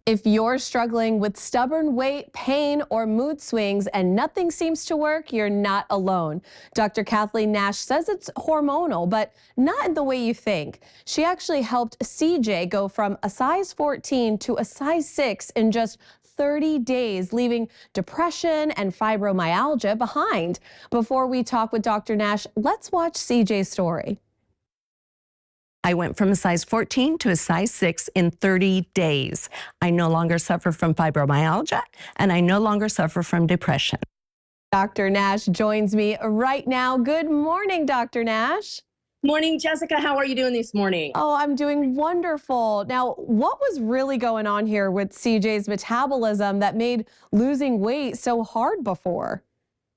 If you're struggling with stubborn weight, pain, or mood swings and nothing seems to work, you're not alone. Dr. Kathleen Nash says it's hormonal, but not in the way you think. She actually helped CJ go from a size 14 to a size 6 in just 30 days, leaving depression and fibromyalgia behind. Before we talk with Dr. Nash, let's watch CJ's story. I went from a size 14 to a size 6 in 30 days. I no longer suffer from fibromyalgia, and I no longer suffer from depression. Dr. Nash joins me right now. Good morning, Dr. Nash. Morning, Jessica. How are you doing this morning? Oh, I'm doing wonderful. Now, what was really going on here with CJ's metabolism that made losing weight so hard before?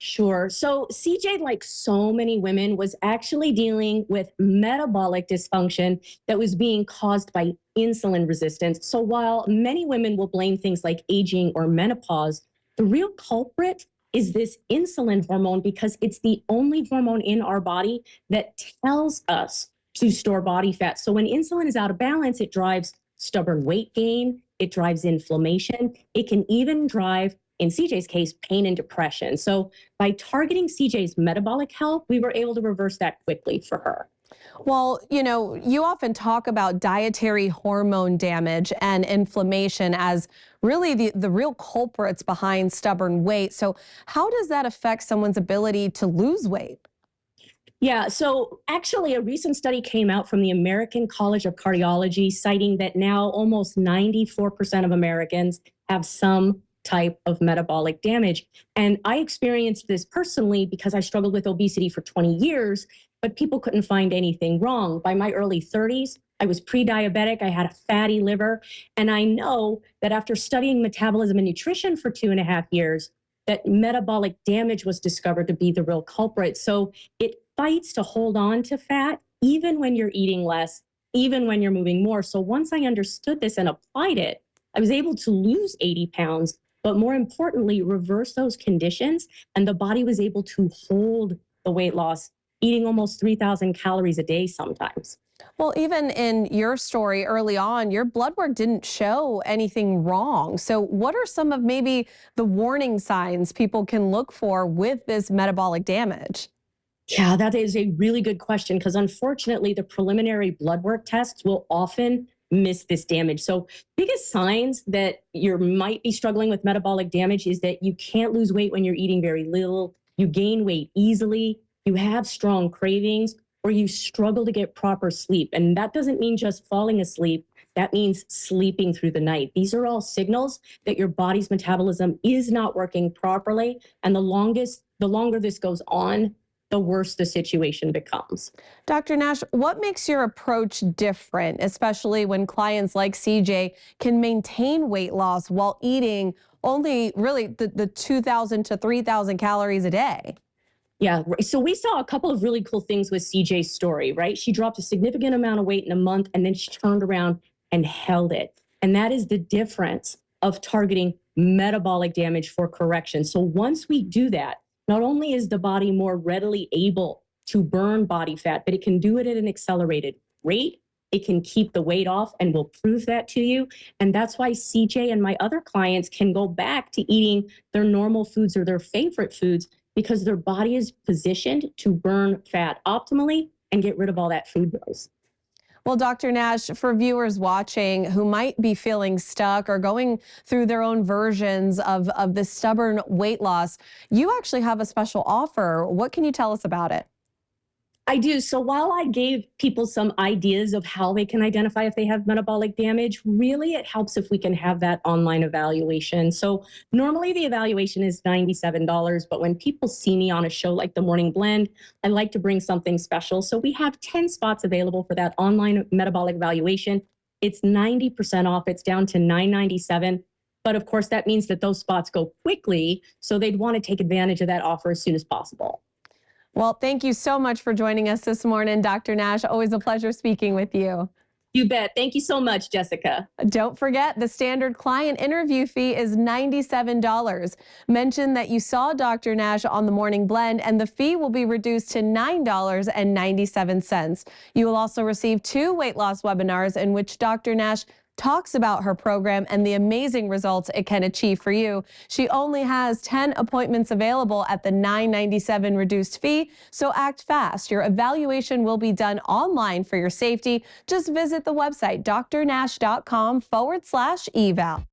Sure. So CJ, like so many women, was actually dealing with metabolic dysfunction that was being caused by insulin resistance. So while many women will blame things like aging or menopause, the real culprit is this insulin hormone because it's the only hormone in our body that tells us to store body fat. So when insulin is out of balance, it drives stubborn weight gain, it drives inflammation, it can even drive, in CJ's case, pain and depression. So by targeting CJ's metabolic health, we were able to reverse that quickly for her. Well, you often talk about dietary hormone damage and inflammation as really the real culprits behind stubborn weight. So how does that affect someone's ability to lose weight? Yeah, so actually a recent study came out from the American College of Cardiology citing that now almost 94% of Americans have some type of metabolic damage. And I experienced this personally because I struggled with obesity for 20 years, but people couldn't find anything wrong. By my early 30s, I was pre-diabetic, I had a fatty liver, and I know that after studying metabolism and nutrition for 2.5 years, that metabolic damage was discovered to be the real culprit. So it fights to hold on to fat, even when you're eating less, even when you're moving more. So once I understood this and applied it, I was able to lose 80 pounds, but more importantly, reverse those conditions. And the body was able to hold the weight loss, eating almost 3,000 calories a day sometimes. Well, even in your story early on, your blood work didn't show anything wrong. So what are some of maybe the warning signs people can look for with this metabolic damage? Yeah, that is a really good question because unfortunately, the preliminary blood work tests will often miss this damage. So biggest signs that you might be struggling with metabolic damage is that you can't lose weight when you're eating very little, you gain weight easily, you have strong cravings, or you struggle to get proper sleep. And that doesn't mean just falling asleep. That means sleeping through the night. These are all signals that your body's metabolism is not working properly. And the longer this goes on, the worse the situation becomes. Dr. Nash, what makes your approach different, especially when clients like CJ can maintain weight loss while eating only really the 2,000 to 3,000 calories a day? Yeah, so we saw a couple of really cool things with CJ's story, right? She dropped a significant amount of weight in a month and then she turned around and held it. And that is the difference of targeting metabolic damage for correction. So once we do that, not only is the body more readily able to burn body fat, but it can do it at an accelerated rate. It can keep the weight off and will prove that to you. And that's why CJ and my other clients can go back to eating their normal foods or their favorite foods because their body is positioned to burn fat optimally and get rid of all that food noise. Well, Dr. Nash, for viewers watching who might be feeling stuck or going through their own versions of this stubborn weight loss, you actually have a special offer. What can you tell us about it? I do. So while I gave people some ideas of how they can identify if they have metabolic damage, really it helps if we can have that online evaluation. So normally the evaluation is $97, but when people see me on a show like The Morning Blend, I like to bring something special. So we have 10 spots available for that online metabolic evaluation. It's 90% off. It's down to $997. But of course, that means that those spots go quickly. So they'd want to take advantage of that offer as soon as possible. Well, thank you so much for joining us this morning, Dr. Nash. Always a pleasure speaking with you. You bet. Thank you so much, Jessica. Don't forget, the standard client interview fee is $97. Mention that you saw Dr. Nash on The Morning Blend, and the fee will be reduced to $9.97. You will also receive 2 weight loss webinars in which Dr. Nash talks about her program and the amazing results it can achieve for you. She only has 10 appointments available at the $9.97 reduced fee, so act fast. Your evaluation will be done online for your safety. Just visit the website drnash.com/eval.